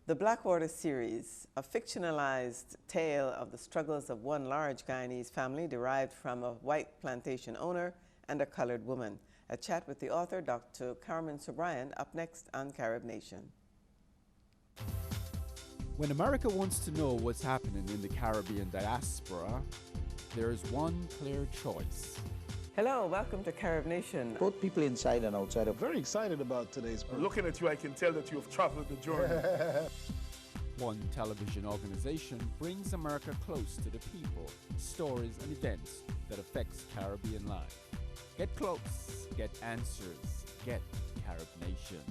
The Blackwater series, a fictionalized tale of the struggles of one large Guyanese family derived from a white plantation owner and a colored woman. A chat with the author, Dr. Carmen Subryan, up next on Carib Nation. When America wants to know what's happening in the Caribbean diaspora, there is one clear choice. Hello, welcome to Carib Nation. Both people inside and outside are very excited about today's program. Looking at you, I can tell that you have traveled the journey. One television organization brings America close to the people, stories, and events that affects Caribbean life. Get close, get answers, get Carib Nation.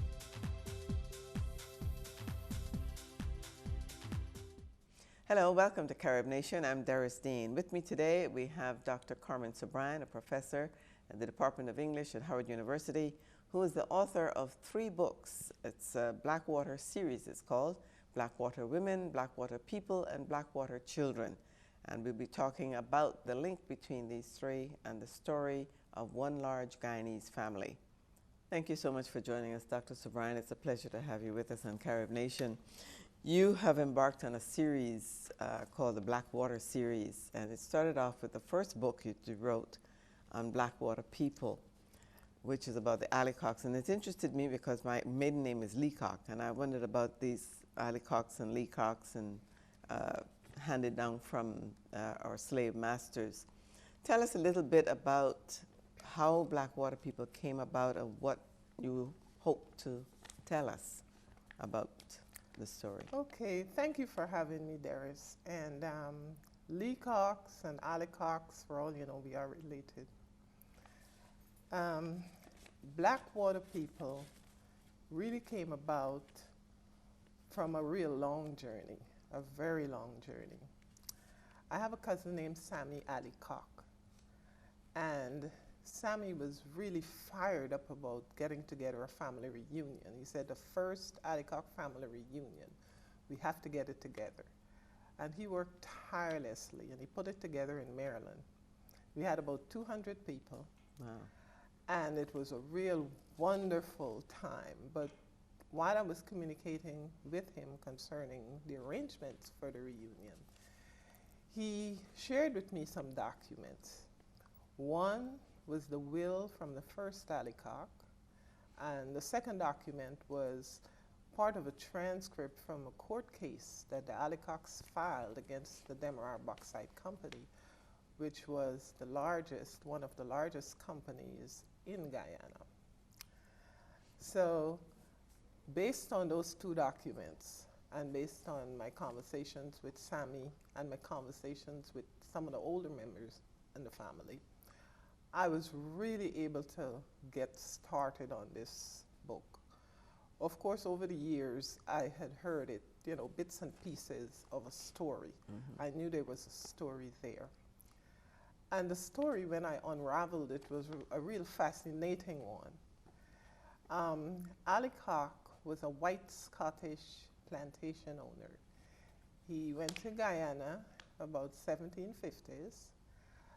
Hello, welcome to Carib Nation. I'm Doris Dean. With me today, we have Dr. Carmen Subryan, a professor at the Department of English at Howard University, who is the author of 3 books. It's a Blackwater series, it's called Blackwater Women, Blackwater People, and Blackwater Children. And we'll be talking about the link between these 3 and the story of one large Guyanese family. Thank you so much for joining us, Dr. Subryan. It's a pleasure to have you with us on Carib Nation. You have embarked on a series called the Blackwater series, and it started off with the first book you wrote on Blackwater People, which is about the Allicocks. And it interested me because my maiden name is Leacock, and I wondered about these Allicocks and Leacocks and handed down from our slave masters. Tell us a little bit about how Blackwater People came about and what you hope to tell us about the story. Okay, thank you for having me, Doris. And Leacocks and Allicocks, for all you know, we are related. Blackwater People really came about from a real long journey, a very long journey. I have a cousin named Sammy Allicock, and Sammy was really fired up about getting together a family reunion. He said, the first Allicock family reunion, we have to get it together. And he worked tirelessly, and he put it together in Maryland. We had about 200 people. Wow. And it was a real wonderful time. But while I was communicating with him concerning the arrangements for the reunion, he shared with me some documents. One was the will from the first Allicock, and the second document was part of a transcript from a court case that the Allicocks filed against the Demerara Bauxite Company, which was the largest, one of the largest companies in Guyana. So based on those 2 documents, and based on my conversations with Sammy and my conversations with some of the older members in the family, I was really able to get started on this book. Of course, over the years, I had heard it, you know, bits and pieces of a story. Mm-hmm. I knew there was a story there. And the story, when I unraveled it, was a real fascinating one. Allicock was a white Scottish plantation owner. He went to Guyana about 1750s,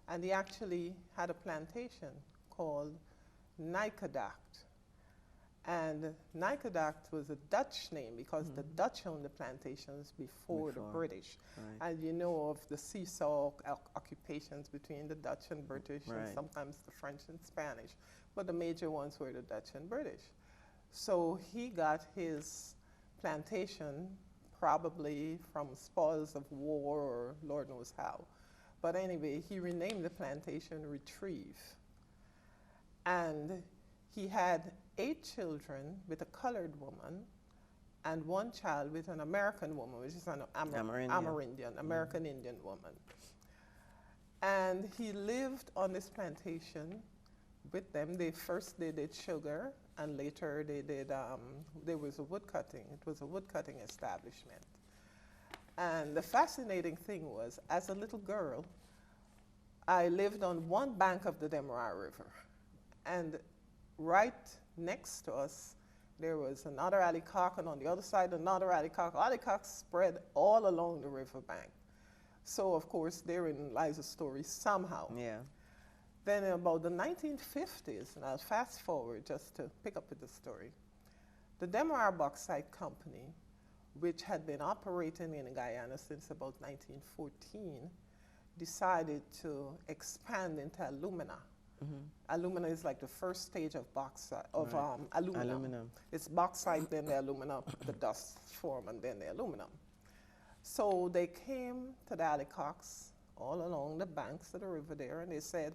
and he actually had a plantation called Allicock. And Allicock was a Dutch name because the Dutch owned the plantations before the British. Right. And you know of the seesaw occupations between the Dutch and British, right, and sometimes the French and Spanish. But the major ones were the Dutch and British. So he got his plantation probably from spoils of war or Lord knows how. But anyway, he renamed the plantation Retrieve. And he had 8 children with a colored woman and 1 child with an American woman, which is an Amerindian, American Indian woman. And he lived on this plantation with them. First they did sugar, and later they did, there was a woodcutting. It was a woodcutting establishment. And the fascinating thing was, as a little girl, I lived on one bank of the Demerara River. And right next to us, there was another Allicock, and on the other side, another Allicock. Allicocks spread all along the riverbank. So, of course, therein lies a story somehow. Yeah. Then in about the 1950s, and I'll fast forward just to pick up with the story, the Demerara Bauxite Company which had been operating in Guyana since about 1914, decided to expand into alumina. Alumina is like the first stage of bauxite, of aluminum. It's bauxite, then the aluminum, the dust form, and then the aluminum. So they came to the Allicocks all along the banks of the river there, and they said,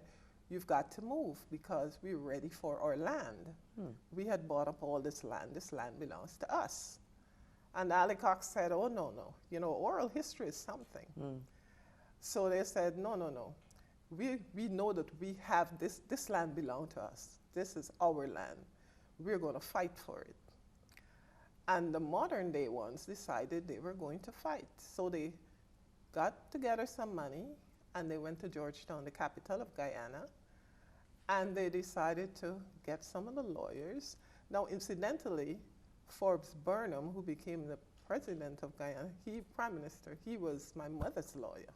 you've got to move because we're ready for our land. We had bought up all this land belongs to us. And the Allicock said, oh, no, no, you know, oral history is something. So they said, no, no, no. We know that we have this land belongs to us. This is our land. We're going to fight for it. And the modern day ones decided they were going to fight. So they got together some money and they went to Georgetown, the capital of Guyana, and they decided to get some of the lawyers. Now, incidentally, Forbes Burnham, who became the president of Guyana, prime minister, he was my mother's lawyer.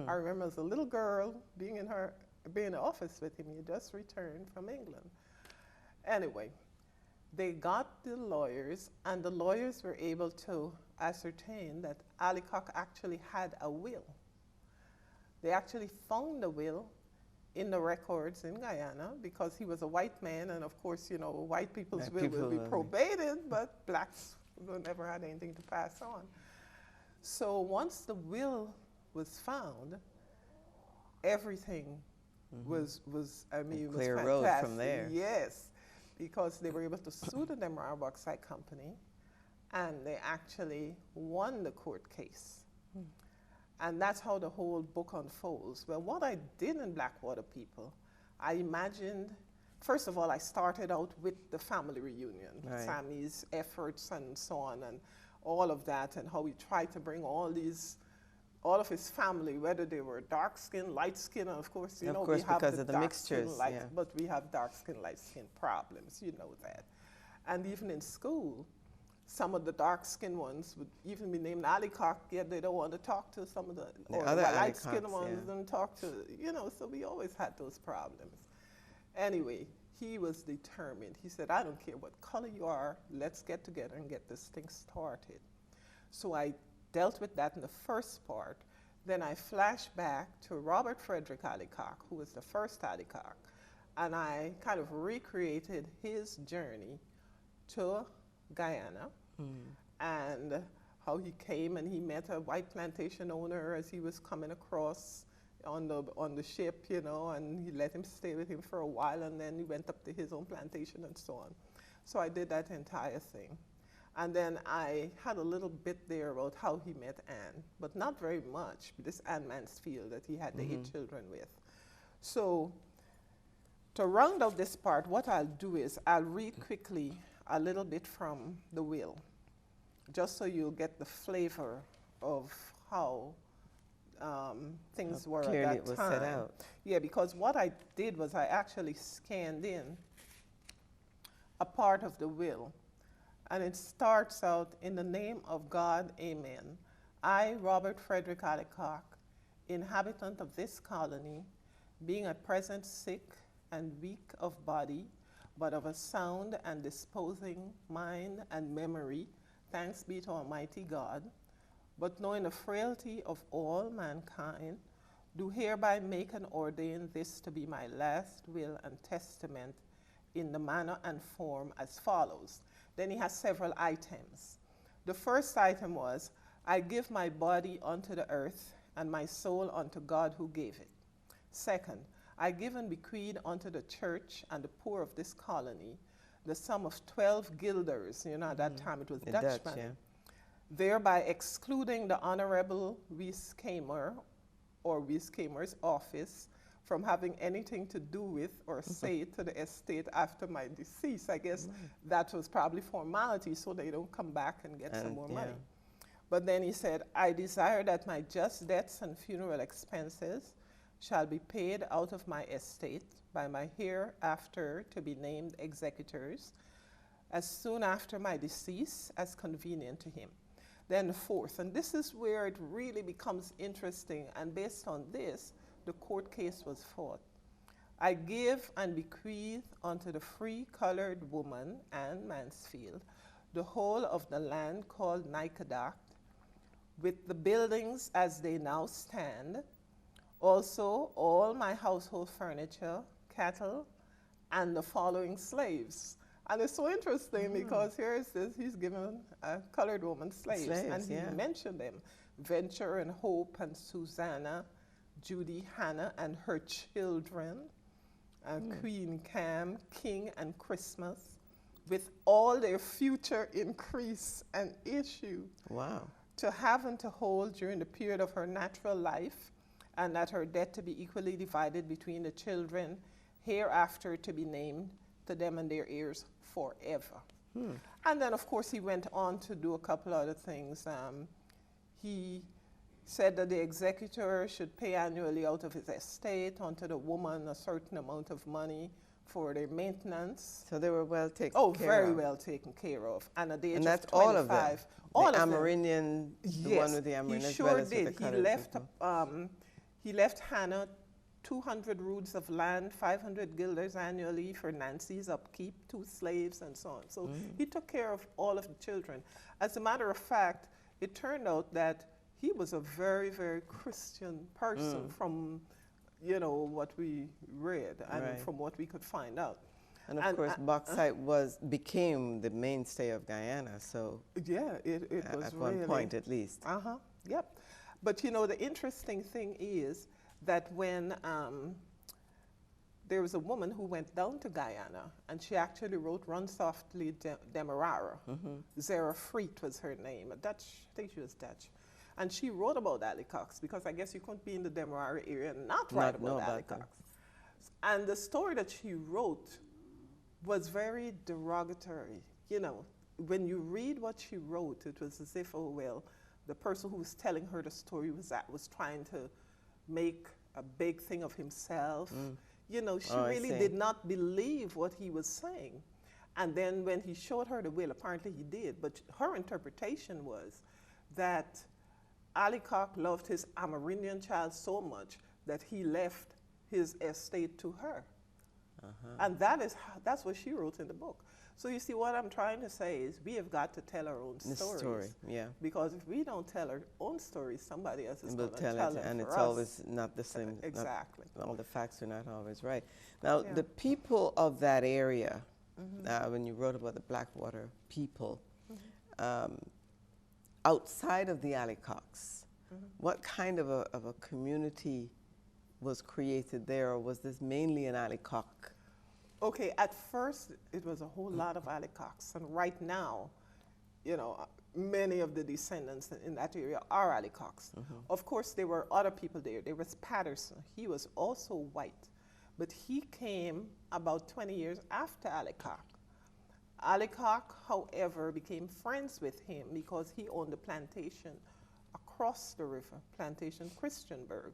I remember as a little girl being in the office with him. He just returned from England. Anyway, they got the lawyers, and the lawyers were able to ascertain that Allicock actually had a will. They actually found the will in the records in Guyana because he was a white man, and of course, you know, white people's will will be probated, but blacks will never had anything to pass on. So once the will was found, everything was I mean, was clear fantastic. road from there. Yes, because they were able to sue the Demerara Bauxite Company, and they actually won the court case. And that's how the whole book unfolds. Well, what I did in Blackwater People, I imagined, first of all, I started out with the family reunion, Sammy's efforts and so on, and all of that, and how we tried to bring all of his family, whether they were dark skin, light skin, and of course, you know, we have because the of the dark mixtures, skin, but we have dark skin, light skin problems, you know that. And even in school, some of the dark-skinned ones would even be named Allicock, yet they don't want to talk to some of the other light-skinned ones don't talk to, you know, so we always had those problems. Anyway, he was determined. He said, I don't care what color you are, let's get together and get this thing started. So I dealt with that in the first part. Then I flashed back to Robert Frederick Allicock, who was the first Allicock, and I kind of recreated his journey to Guyana, and how he came and he met a white plantation owner as he was coming across on the ship, you know, and he let him stay with him for a while, and then he went up to his own plantation and so on. So I did that entire thing. And then I had a little bit there about how he met Anne, but not very much, this Anne Mansfield that he had the 8 children with. So to round out this part, what I'll do is I'll read quickly a little bit from the will, just so you'll get the flavor of how things were at that time. Clearly it was set out. Yeah, because what I did was I actually scanned in a part of the will, and it starts out, in the name of God, amen. I, Robert Frederick Allicock, inhabitant of this colony, being at present sick and weak of body, but of a sound and disposing mind and memory, thanks be to Almighty God, but knowing the frailty of all mankind, do hereby make and ordain this to be my last will and testament in the manner and form as follows. Then he has several items. The first item was, I give my body unto the earth and my soul unto God who gave it. Second, I give and bequeath unto the church and the poor of this colony the sum of 12 guilders, you know, at that time it was Dutch money, thereby excluding the Honorable Wiskamer or Wiskamer's office from having anything to do with or say to the estate after my decease. I guess that was probably formality so they don't come back and get some more money. But then he said, I desire that my just debts and funeral expenses shall be paid out of my estate by my hereafter to be named executors as soon after my decease as convenient to him. Then the fourth, and this is where it really becomes interesting, and based on this, the court case was fought. I give and bequeath unto the free colored woman, Anne Mansfield, the whole of the land called Allicock, with the buildings as they now stand, also all my household furniture, cattle, and the following slaves. And it's so interesting because here is this, he's given a colored woman slaves, and he mentioned them, Venture and Hope and Susanna, Judy, Hannah, and her children, Queen Cam, King, and Christmas, with all their future increase and issue. Wow. To have and to hold during the period of her natural life, and that her debt to be equally divided between the children, hereafter to be named to them and their heirs forever. And then, of course, he went on to do a couple other things. He said that the executor should pay annually out of his estate unto the woman a certain amount of money for their maintenance. So they were well taken care of. Oh, very well taken care of. And at the age and that's of 25, all of them. All the of Amerindian, the one with the Amerindian, he as well sure as with the did. colored He left Hannah 200 roods of land, 500 guilders annually for Nancy's upkeep, 2 slaves, and so on. So he took care of all of the children. As a matter of fact, it turned out that he was a very, very Christian person from, you know, what we read and from what we could find out. And of course, bauxite became the mainstay of Guyana, so yeah, it was at one point at least. Yep. But you know, the interesting thing is that when there was a woman who went down to Guyana, and she actually wrote Run Softly Demerara. Zara Freet was her name, a Dutch, I think she was Dutch. And she wrote about Allicocks, because I guess you couldn't be in the Demerara area and not write about Allicocks. And the story that she wrote was very derogatory. You know, when you read what she wrote, it was as if, oh, well, the person who was telling her the story was trying to make a big thing of himself. You know, she really did not believe what he was saying. And then when he showed her the will, apparently he did, but her interpretation was that Allicock loved his Amerindian child so much that he left his estate to her. And that's what she wrote in the book. So you see, what I'm trying to say is we have got to tell our own stories. Because if we don't tell our own stories, somebody else is going to tell it, and for it's us. always not the same. Exactly. All the facts are not always right. Now, the people of that area, when you wrote about the Blackwater people, outside of the Allicocks, what kind of a community was created there, or was this mainly an Allicock? Okay, at first it was a whole lot of Allicocks, and right now, you know, many of the descendants in that area are Allicocks. Of course, there were other people there. There was Patterson. He was also white, but he came about 20 years after Allicock. Allicock, however, became friends with him because he owned a plantation across the river, Plantation Christianburg.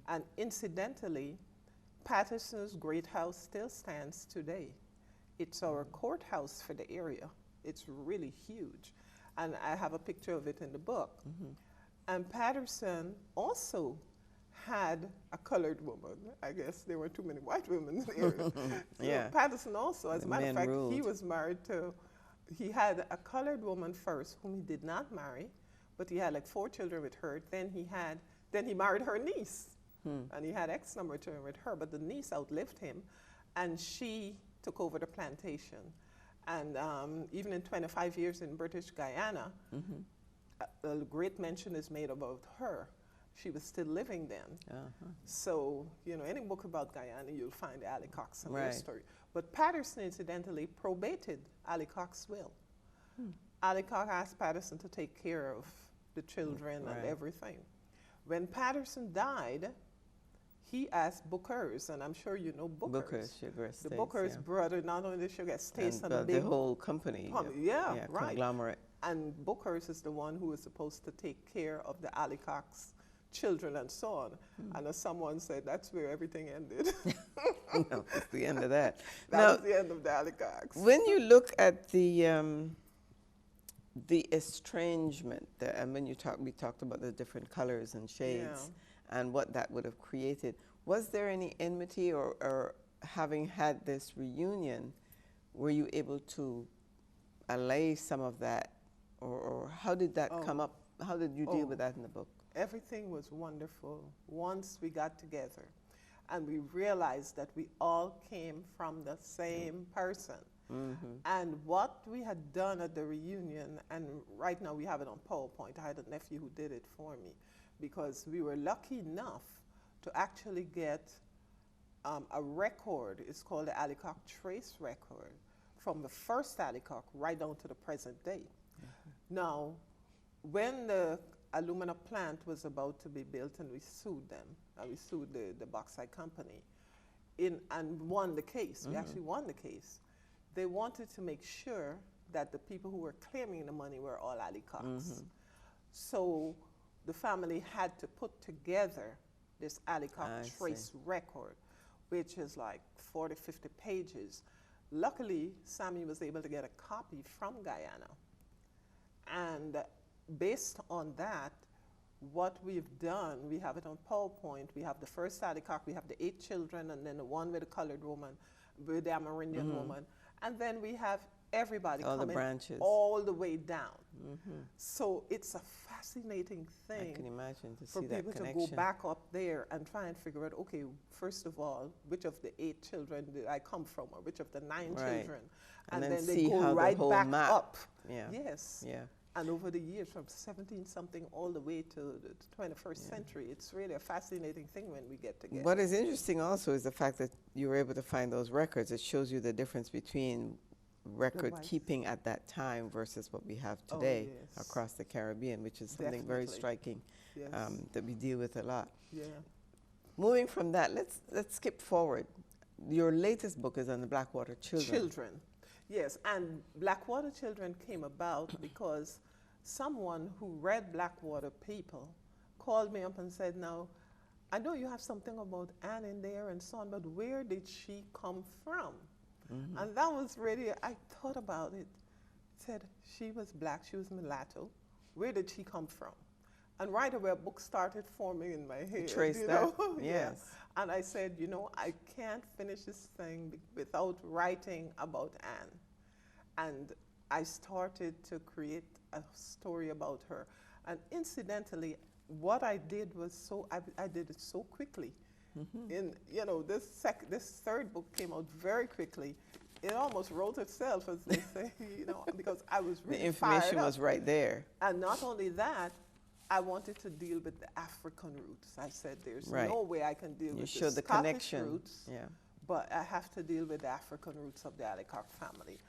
And incidentally, Patterson's great house still stands today. It's our courthouse for the area. It's really huge. And I have a picture of it in the book. And Patterson also had a colored woman. I guess there were too many white women in the area. So Patterson also, as a matter of fact, he was married to, he had a colored woman first whom he did not marry, but he had like 4 children with her. Then he married her niece. And he had X number of children with her, but the niece outlived him, and she took over the plantation. And even in 25 years in British Guyana, a great mention is made about her. She was still living then. So, you know, any book about Guyana, you'll find Allicocks and their story. But Patterson, incidentally, probated Allicock's will. Allicock asked Patterson to take care of the children and everything. When Patterson died, he asked Booker's, and I'm sure you know Booker's. Booker's Sugar Estates. The Booker's brother, not only the sugar estates and the big whole company. Conglomerate. And Booker's is the one who is supposed to take care of the Allicock's children and so on. And as someone said, that's where everything ended. No, it's the end of that. That was the end of the Allicocks. When you look at the estrangement, and when we talked about the different colors and shades and what that would have created, was there any enmity, or having had this reunion, were you able to allay some of that, or how did that come up? How did you deal with that in the book? Everything was wonderful once we got together and we realized that we all came from the same person. And what we had done at the reunion, and right now we have it on PowerPoint. I had a nephew who did it for me, because we were lucky enough to actually get a record. It's called the Allicock Trace Record, from the first Allicock right down to the present day. Now, when the alumina plant was about to be built and we sued them, we sued the bauxite company, and won the case. We actually won the case. They wanted to make sure that the people who were claiming the money were all Allicocks. So the family had to put together this Allicock Trace Record, which is like 40, 50 pages. Luckily, Sammy was able to get a copy from Guyana. And based on that, what we've done, we have it on PowerPoint. We have the first Allicock, we have the 8 children, and then the one with the colored woman, with the Amerindian woman. And then we have everybody all coming the branches, all the way down. So it's a fascinating thing. I can imagine to for see that people connection. to go back up there and try and figure out, okay, first of all, which of the 8 children did I come from, or which of the 9 children, and then they see go how right the whole back map. up. Yeah. Yes. Yeah. And over the years, from 17-something all the way to the 21st century, it's really a fascinating thing when we get together. What is interesting also is the fact that you were able to find those records. It shows you the difference between record keeping at that time versus what we have today across the Caribbean, which is something very striking that we deal with a lot. Yeah. Moving from that, let's skip forward. Your latest book is on the Blackwater Children. Yes, and Blackwater Children came about because someone who read Blackwater People called me up and said, now, I know you have something about Anne in there and so on, but where did she come from? And that was really, I thought about it. Said, she was black, she was mulatto. Where did she come from? And right away, a book started forming in my head. Trace that, yes. And I said, you know, I can't finish this thing without writing about Anne. And I started to create a story about her. And incidentally, what I did was I did it so quickly. In, you know, this third book came out very quickly. It almost wrote itself, as they say, you know, because I was really the information fired up. was right there. And not only that, I wanted to deal with the African roots. I said, there's no way I can deal with the Scottish roots, but I have to deal with the African roots of the Allicock family.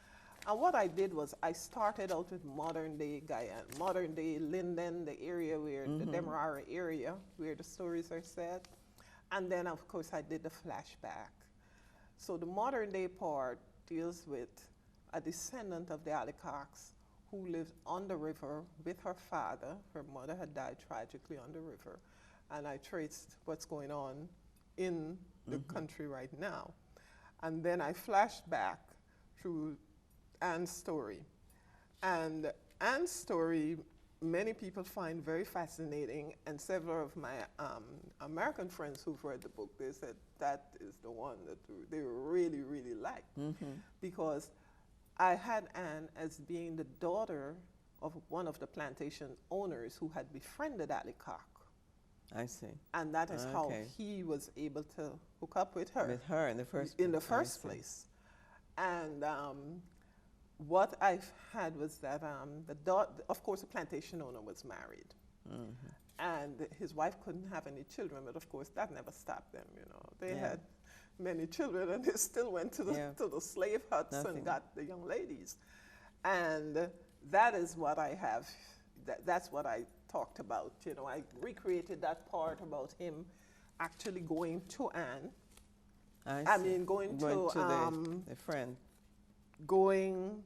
And what I did was I started out with modern-day Guyana, modern-day Linden, the area where, the Demerara area, where the stories are set. And then, of course, I did the flashback. So the modern-day part deals with a descendant of the Allicocks who lived on the river with her father. Her mother had died tragically on the river. And I traced what's going on in the country right now. And then I flashed back through Anne's story. And Anne's story, many people find very fascinating, and several of my American friends who've read the book, they said that is the one that they really, really liked. Because I had Anne as being the daughter of one of the plantation owners who had befriended Allicock. I see. And that is how he was able to hook up with her. With her in the first place. In the first place. And what I had was that of course, the plantation owner was married. And his wife couldn't have any children, but of course that never stopped them, you know. They had many children, and they still went to the slave huts and got the young ladies. And that is what I have, that's what I talked about, you know. I recreated that part about him actually going to Anne. I mean, going to the friend. Going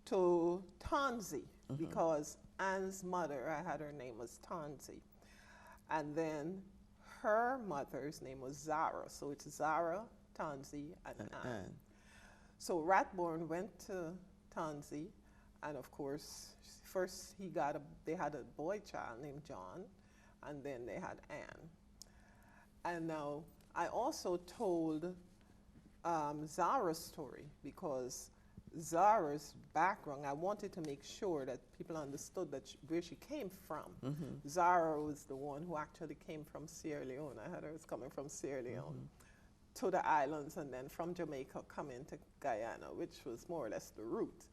to Tansy, because Anne's mother, I had her name was Tansy. And then her mother's name was Zara. So it's Zara, Tansy, and Anne. So Rathborne went to Tansy, and of course, first they had a boy child named John, and then they had Anne. And now I also told Zara's story, because Zara's background, I wanted to make sure that people understood that where she came from. Zara was the one who actually came from Sierra Leone. I heard her was coming from Sierra Leone to the islands, and then from Jamaica coming to Guyana, which was more or less the route.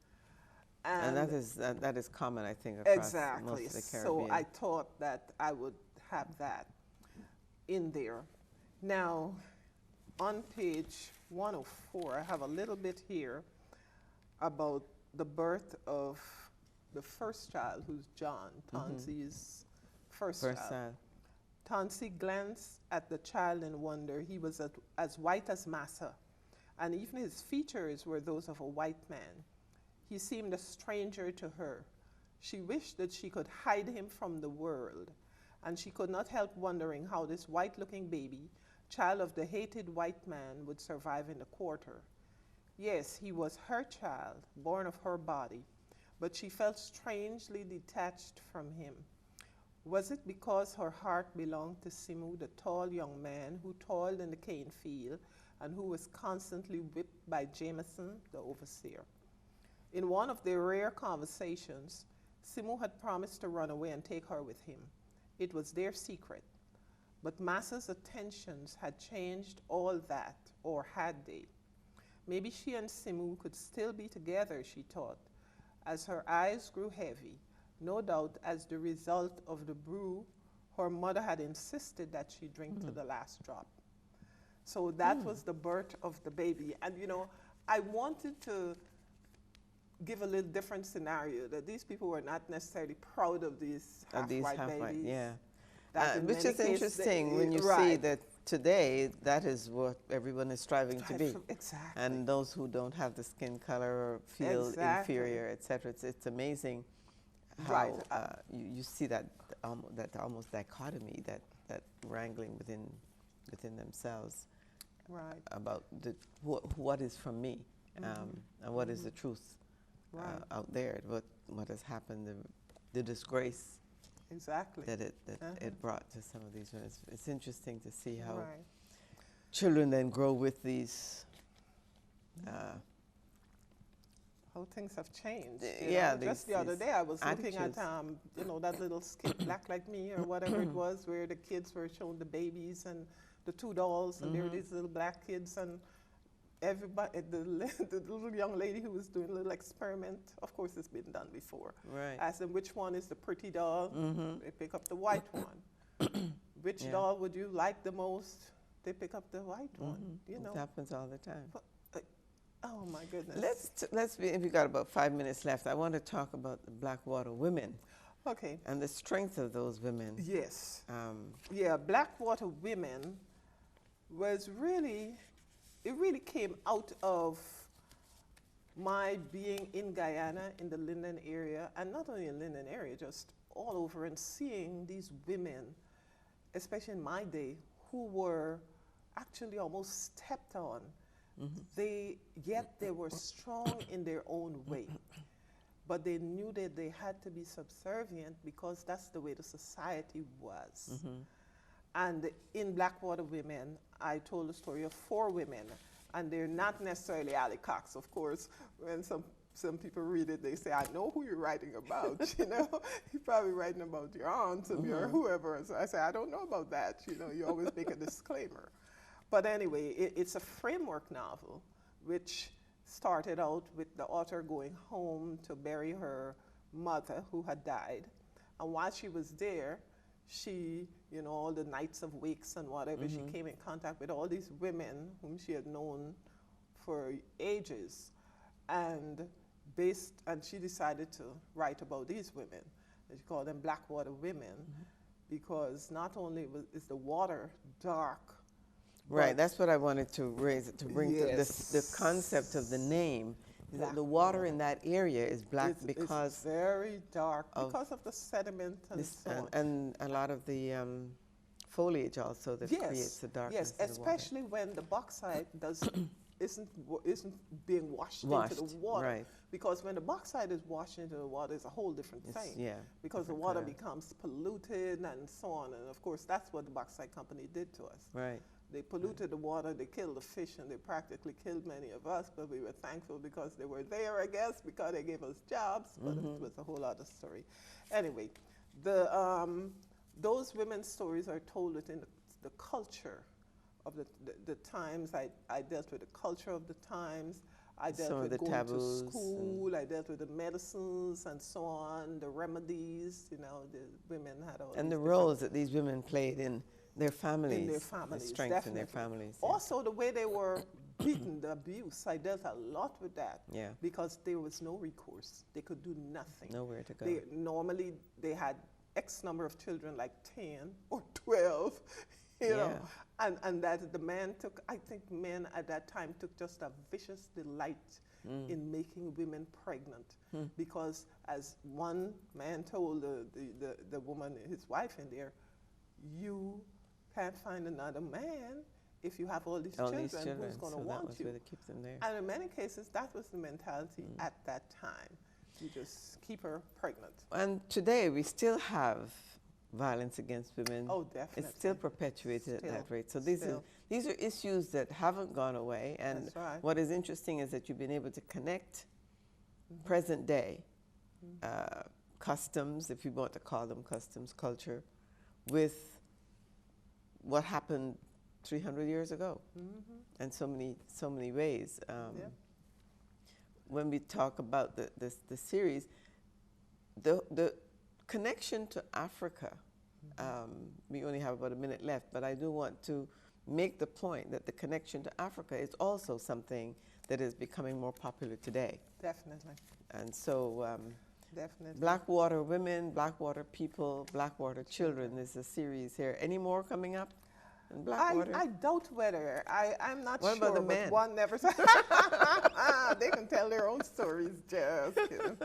And that is common, I think, across most of the Caribbean. So I thought that I would have that in there. Now, on page 104, I have a little bit here about the birth of the first child, who's John, Tansey's first child. Tansey glanced at the child in wonder. He was as white as massa, and even his features were those of a white man. He seemed a stranger to her. She wished that she could hide him from the world, and she could not help wondering how this white-looking baby, child of the hated white man, would survive in the quarter. Yes, he was her child, born of her body, but she felt strangely detached from him. Was it because her heart belonged to Simu, the tall young man who toiled in the cane field and who was constantly whipped by Jameson, the overseer? In one of their rare conversations, Simu had promised to run away and take her with him. It was their secret. But Massa's attentions had changed all that, or had they? Maybe she and Simu could still be together, she thought, as her eyes grew heavy, no doubt as the result of the brew her mother had insisted that she drink to the last drop. So that was the birth of the baby. And you know, I wanted to give a little different scenario, that these people were not necessarily proud of these half-white babies. Yeah. That Which is interesting when you see that today that is what everyone is striving to be. Exactly. And those who don't have the skin color or feel inferior, etc. It's amazing how you see that that almost dichotomy, that wrangling within themselves about what is from me and what is the truth out there, what has happened, the disgrace that it brought to some of these women. It's interesting to see how children then grow with these. How things have changed. Just the other day, I was looking at that little skit, Black Like Me, or whatever it was, where the kids were showing the babies and the two dolls, and there were these little black kids, and everybody, the little young lady who was doing a little experiment, of course it's been done before, asked them which one is the pretty doll. They pick up the white one. Which doll would you like the most? They pick up the white one. You know, it happens all the time. But, oh my goodness. If we got about 5 minutes left, I want to talk about the Blackwater Women. Okay. And the strength of those women. Yes. Blackwater Women was really, it really came out of my being in Guyana, in the Linden area, and not only in Linden area, just all over, and seeing these women, especially in my day, who were actually almost stepped on. Yet they were strong in their own way, but they knew that they had to be subservient because that's the way the society was. And in Blackwater Women, I told the story of 4 women, and they're not necessarily Allicocks, of course. When some people read it, they say, I know who you're writing about, you know? You're probably writing about your aunt or whoever. And so I say, I don't know about that, you know? You always make a disclaimer. But anyway, it's a framework novel, which started out with the author going home to bury her mother who had died. And while she was there, she, you know, all the nights of wakes and whatever, she came in contact with all these women whom she had known for ages. And she decided to write about these women. She called them Blackwater Women, because not only is the water dark. Right, that's what I wanted to raise, to bring the concept of the name. The water in that area is black because it's very dark because of the sediment and so on. And a lot of the foliage also that creates the darkness. Yes, especially when the bauxite isn't being washed into the water. Right. Because when the bauxite is washed into the water, it's a whole different thing. Yeah. Because the water becomes polluted and so on. And of course, that's what the bauxite company did to us. Right. They polluted the water, they killed the fish, and they practically killed many of us, but we were thankful because they were there, I guess, because they gave us jobs, but it was a whole other story. Anyway, those women's stories are told within the culture of the times. I dealt with the culture of the times. I dealt Some with of the going taboos to school. I dealt with the medicines and so on, the remedies. You know, the women had all And these the roles that these women played in their families. in their families, the strength in their definitely. families. Yeah. Also, the way they were beaten, the abuse. I dealt a lot with that. Yeah. Because there was no recourse. They could do nothing. Nowhere to go. Normally, they had X number of children, like 10 or 12, you know. And that the man took, I think men at that time took just a vicious delight in making women pregnant. Because as one man told the woman, his wife in there, you can't find another man if you have all these children. Who's going to want you? Where they keep them there. And in many cases, that was the mentality at that time. You just keep her pregnant. And today we still have violence against women. Oh, definitely. It's still perpetuated at that rate. So these are issues that haven't gone away. And That's right. what is interesting is that you've been able to connect present day customs, if you want to call them customs, culture, with what happened 300 years ago, and so many ways. When we talk about the series, the connection to Africa, we only have about a minute left, but I do want to make the point that the connection to Africa is also something that is becoming more popular today. Definitely. And so Definitely. Blackwater Women, Blackwater People, Blackwater Children is a series here. Any more coming up in Blackwater? I doubt whether. I'm not What sure. about the but men? one never they can tell their own stories. Just kidding.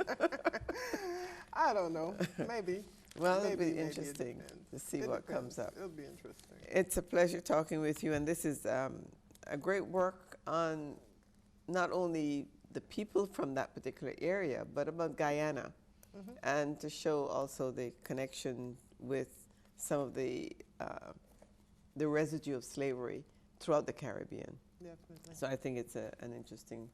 I don't know. Maybe. Well, it'll Maybe be it interesting depends. to see It what depends. comes up. It'll be interesting. It's a pleasure talking with you, and this is a great work on not only the people from that particular area, but about Guyana, and to show also the connection with some of the residue of slavery throughout the Caribbean. Definitely. So I think it's an interesting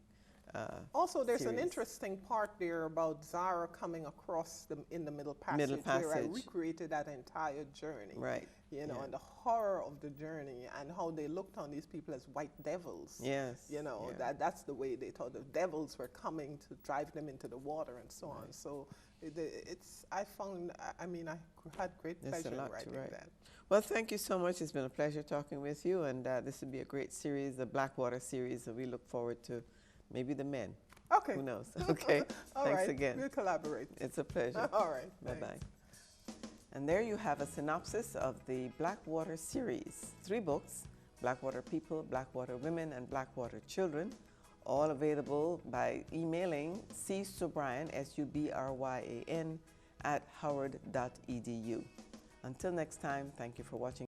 Also, there's an series. interesting part there about Zara coming across in the Middle Passage, Middle where I Passage. recreated that entire journey. Right. You know, Yeah. and the horror of the journey and how they looked on these people as white devils. Yes. You know, yeah. that's the way they thought the devils were coming to drive them into the water and so on. So I had great There's a pleasure lot to writing write. that. Well, thank you so much. It's been a pleasure talking with you, and this will be a great series, the Blackwater series, and we look forward to maybe the men. Okay. Who knows? Okay. All Thanks right. again. We'll collaborate. It's a pleasure. All right. Bye-bye. Thanks. And there you have a synopsis of the Blackwater series. 3 books, Blackwater People, Blackwater Women, and Blackwater Children, all available by emailing csubryan, S-U-B-R-Y-A-N, @howard.edu. Until next time, thank you for watching.